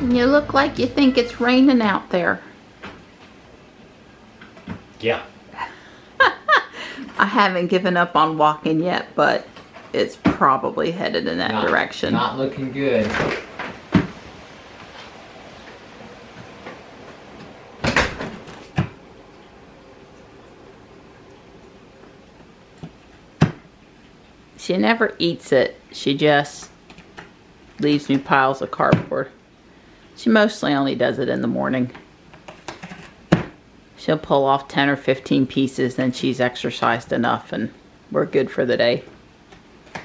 You look like you think it's raining out there. Yeah. I haven't given up on walking yet, but it's probably headed in that direction. Not looking good. She never eats it. She just leaves me piles of cardboard. She mostly only does it in the morning. She'll pull off 10 or 15 pieces, then she's exercised enough and we're good for the day.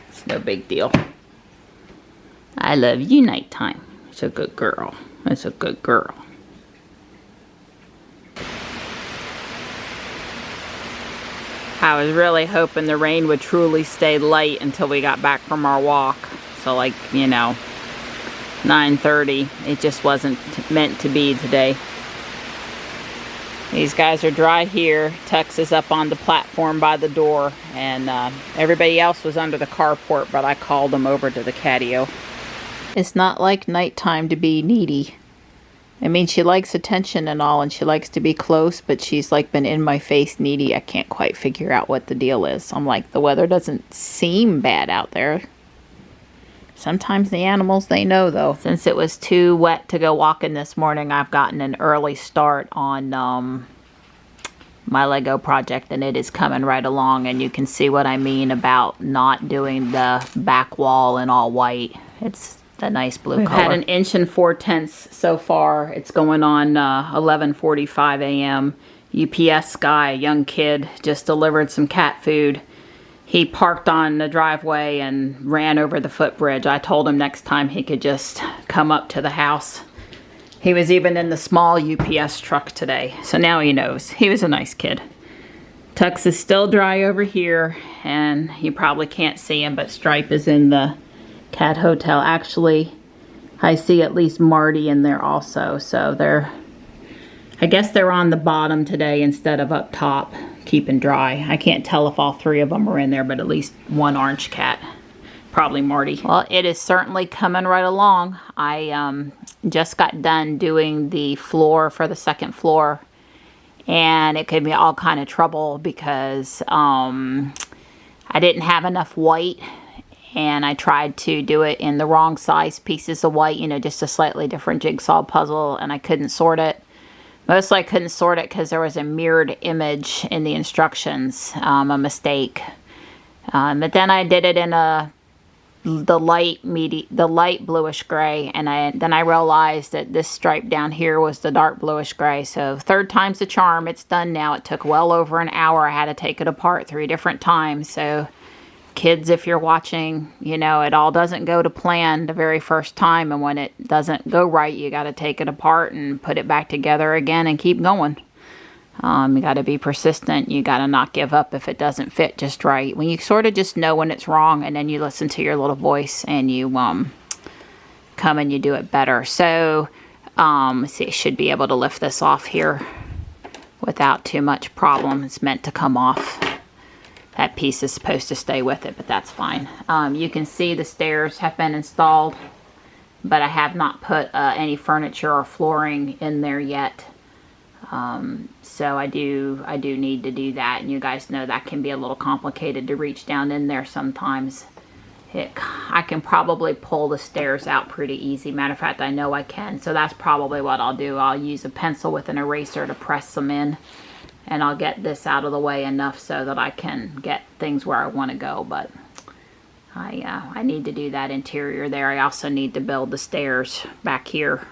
It's no big deal. I love you, nighttime. It's a good girl. It's a good girl. I was really hoping the rain would truly stay light until we got back from our walk. So like, you know, 9:30. It just wasn't meant to be today. These guys are dry here. Tux is up on the platform by the door, and everybody else was under the carport, but I called them over to the catio. It's not like nighttime to be needy. I mean, she likes attention and all, and she likes to be close, but she's like been in my face needy. I can't quite figure out what the deal is. I'm like, the weather doesn't seem bad out there. Sometimes the animals, they know though. Since it was too wet to go walking this morning, I've gotten an early start on my Lego project, and it is coming right along, and you can see what I mean about not doing the back wall in all white. It's a nice blue color. We've had 1 4/10 inches so far. It's going on 11:45 a.m. UPS guy, a young kid, just delivered some cat food. He parked on the driveway and ran over the footbridge. I told him next time he could just come up to the house. He was even in the small UPS truck today, so now he knows. He was a nice kid. Tux is still dry over here, and you probably can't see him, but Stripe is in the cat hotel. Actually, I see at least Marty in there also, so I guess they're on the bottom today instead of up top, keeping dry. I can't tell if all 3 of them are in there, but at least one orange cat. Probably Marty. Well, it is certainly coming right along. I just got done doing the floor for the 2nd floor, and it gave me all kind of trouble because I didn't have enough white, and I tried to do it in the wrong size pieces of white, you know, just a slightly different jigsaw puzzle, and I couldn't sort it. Mostly I couldn't sort it because there was a mirrored image in the instructions, a mistake. But then I did it in the light bluish gray, and then I realized that this stripe down here was the dark bluish gray. So 3rd time's the charm. It's done now. It took well over an hour. I had to take it apart 3 different times. So kids, if you're watching, you know, it all doesn't go to plan the very first time, and when it doesn't go right, you got to take it apart and put it back together again and keep going. You got to be persistent. You got to not give up if it doesn't fit just right. When you sort of just know when it's wrong, and then you listen to your little voice and you come and you do it better. So let's see, I should be able to lift this off here without too much problem. It's meant to come off. That piece is supposed to stay with it, but that's fine. You can see the stairs have been installed, but I have not put any furniture or flooring in there yet. So I do need to do that, and you guys know that can be a little complicated to reach down in there sometimes. I can probably pull the stairs out pretty easy. Matter of fact, I know I can, so that's probably what I'll do. I'll use a pencil with an eraser to press them in, and I'll get this out of the way enough so that I can get things where I want to go. But I need to do that interior there. I also need to build the stairs back here,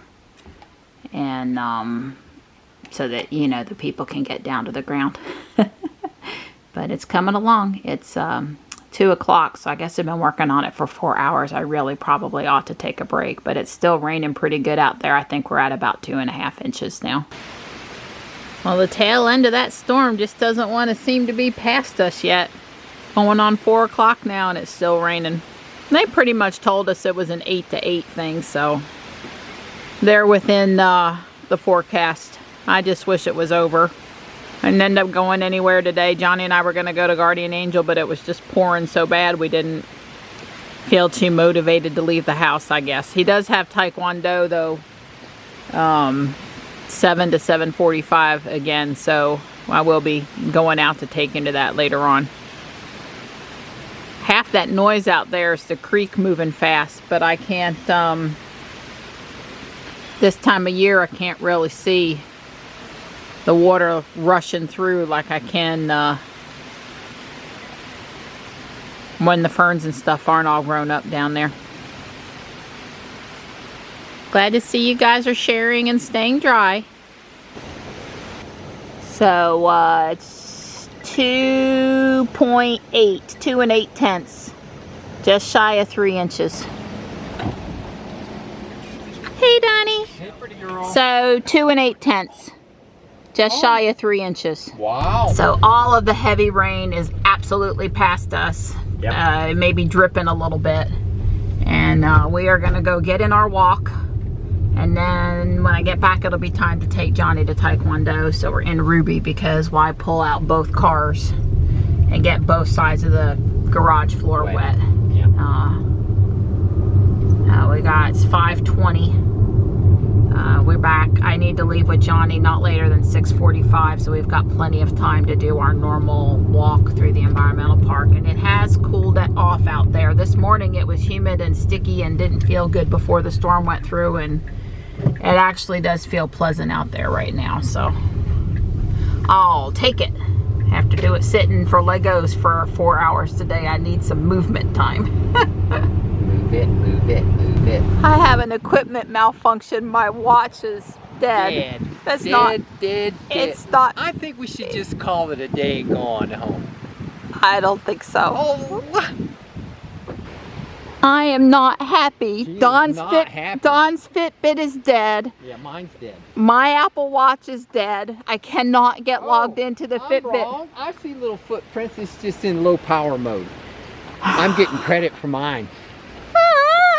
and so that, you know, the people can get down to the ground. But it's coming along. It's 2 o'clock, so I guess I've been working on it for 4 hours. I really probably ought to take a break, but it's still raining pretty good out there. I think we're at about 2.5 inches now. Well, the tail end of that storm just doesn't want to seem to be past us yet. Going on 4 o'clock now and it's still raining. They pretty much told us it was an 8 to 8 thing, so they're within the forecast. I just wish it was over. I didn't end up going anywhere today. Johnny and I were going to go to Guardian Angel, but it was just pouring so bad we didn't feel too motivated to leave the house, I guess. He does have Taekwondo, though, 7 to 7:45 again, so I will be going out to take into that later on. Half that noise out there is the creek moving fast, but I can't, this time of year I can't really see the water rushing through like I can when the ferns and stuff aren't all grown up down there. Glad to see you guys are sharing and staying dry. So it's 2.8, 2 8/10, just shy of 3 inches. Hey Donnie. Hey, pretty girl. So 2 8/10. Just shy of 3 inches. Wow. So all of the heavy rain is absolutely past us. Yep. It may be dripping a little bit. And we are going to go get in our walk. And then when I get back, it'll be time to take Johnny to Taekwondo. So we're in Ruby because why pull out both cars and get both sides of the garage floor wet. Yeah. It's 5:20. We're back. I need to leave with Johnny not later than 6:45, so we've got plenty of time to do our normal walk through the environmental park. And it has cooled it off out there. This morning it was humid and sticky and didn't feel good before the storm went through, and it actually does feel pleasant out there right now, so I'll take it. Have to do it sitting for Legos for 4 hours today. I need some movement time. Move it, move it, move it. I have an equipment malfunction. My watch is dead. That's not. Dead. It's not. I think we should just call it a day gone home. I don't think so. Oh. I am not happy. She is Dawn's not happy. Dawn's Fitbit is dead. Yeah, mine's dead. My Apple Watch is dead. I cannot get logged into the I'm Fitbit. wrong. I see little footprints. It's just in low power mode. I'm getting credit for mine.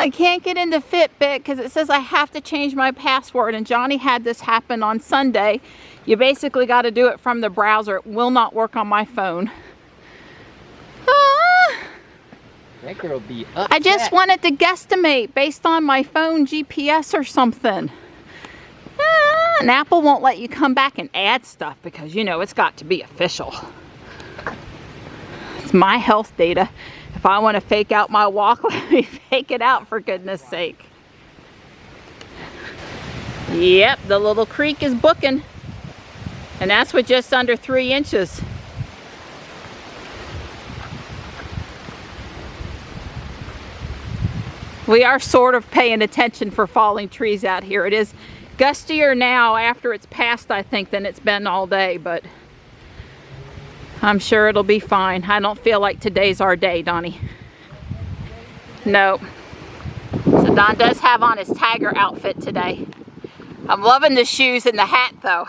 I can't get into Fitbit because it says I have to change my password, and Johnny had this happen on Sunday. You basically got to do it from the browser. It will not work on my phone. That girl will be upset. I just wanted to guesstimate based on my phone GPS or something. And Apple won't let you come back and add stuff because, you know, it's got to be official. It's my health data. If I want to fake out my walk, let me fake it out, for goodness sake. Yep, the little creek is booking. And that's with just under 3 inches. We are sort of paying attention for falling trees out here. It is gustier now after it's passed, I think, than it's been all day, but I'm sure it'll be fine. I don't feel like today's our day, Donnie. No. So Don does have on his tiger outfit today. I'm loving the shoes and the hat, though.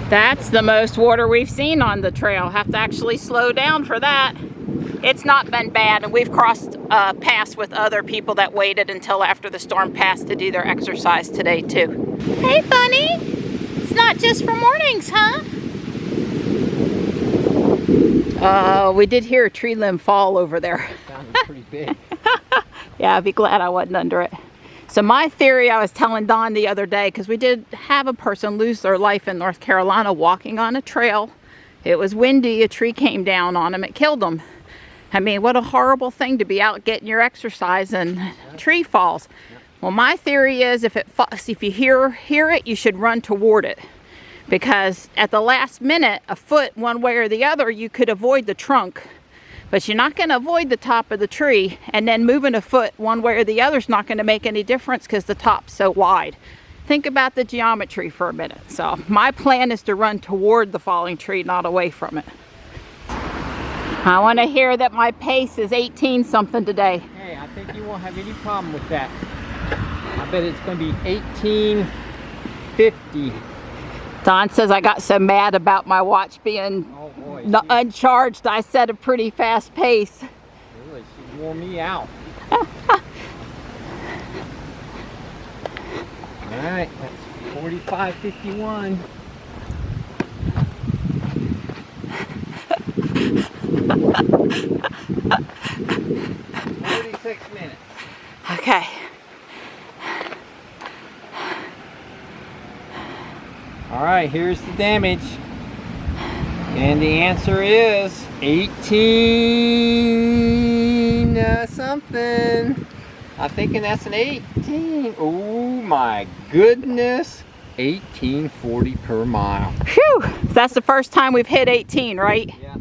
That's the most water we've seen on the trail. Have to actually slow down for that. It's not been bad, and we've crossed paths with other people that waited until after the storm passed to do their exercise today, too. Hey, Bunny. It's not just for mornings, huh? We did hear a tree limb fall over there. Sounded pretty big. Yeah, I'd be glad I wasn't under it. So my theory, I was telling Don the other day, because we did have a person lose their life in North Carolina walking on a trail. It was windy, a tree came down on him, it killed him. I mean, what a horrible thing to be out getting your exercise and a tree falls. Well, my theory is if you hear it, you should run toward it. because at the last minute, a foot one way or the other, you could avoid the trunk, but you're not going to avoid the top of the tree, and then moving a foot one way or the other is not going to make any difference because the top's so wide. Think about the geometry for a minute. So my plan is to run toward the falling tree, not away from it. I want to hear that my pace is 18 something today. Hey, I think you won't have any problem with that. I bet it's going to be 1850. Don says I got so mad about my watch being uncharged, I set a pretty fast pace. Really, she wore me out. Alright, that's 45:51. minutes. Okay. Alright, here's the damage. And the answer is 18 something. I'm thinking that's an 18. Oh my goodness. 1840 per mile. Phew! That's the first time we've hit 18, right? Yeah.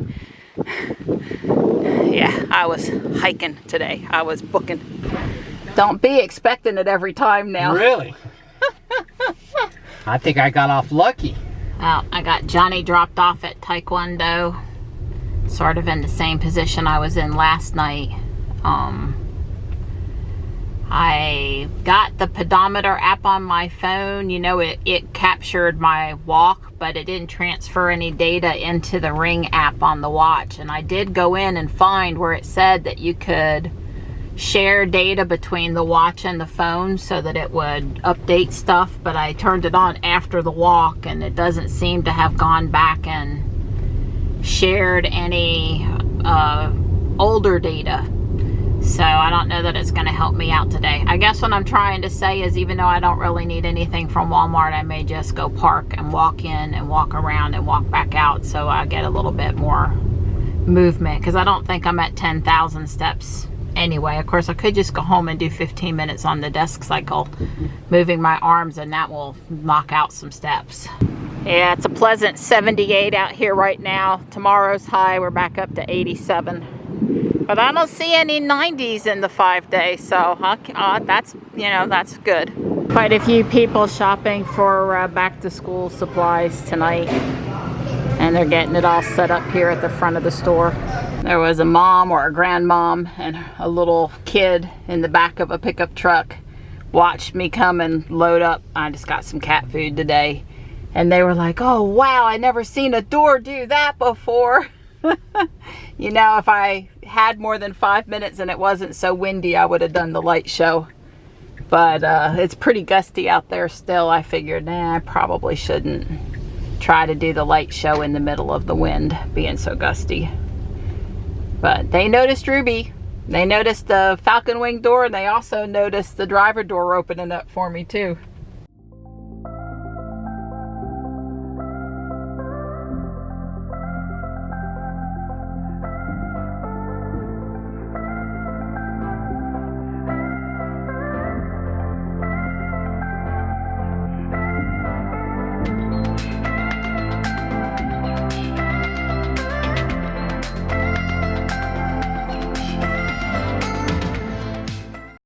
Yeah, I was hiking today. I was booking. Don't be expecting it every time now. Really? I think I got off lucky. Well, I got Johnny dropped off at Taekwondo, sort of in the same position I was in last night. I got the pedometer app on my phone. You know, it captured my walk, but it didn't transfer any data into the Ring app on the watch. And I did go in and find where it said that you could share data between the watch and the phone so that it would update stuff, but I turned it on after the walk and it doesn't seem to have gone back and shared any older data. So I don't know that it's going to help me out today. I guess what I'm trying to say is, even though I don't really need anything from Walmart, I may just go park and walk in and walk around and walk back out so I get a little bit more movement, because I don't think I'm at 10,000 steps anyway. Of course, I could just go home and do 15 minutes on the desk cycle, moving my arms, and that will knock out some steps. Yeah, it's a pleasant 78 out here right now. Tomorrow's high, we're back up to 87. But I don't see any 90s in the 5 day, so that's, you know, that's good. Quite a few people shopping for back to school supplies tonight, and they're getting it all set up here at the front of the store. There was a mom or a grandmom and a little kid in the back of a pickup truck watched me come and load up. I just got some cat food today, and they were like, "Oh wow, I never seen a door do that before." You know, if I had more than 5 minutes and it wasn't so windy, I would have done the light show. But it's pretty gusty out there still. I figured, I probably shouldn't try to do the light show in the middle of the wind being so gusty. But they noticed Ruby. They noticed the falcon wing door, and they also noticed the driver door opening up for me too.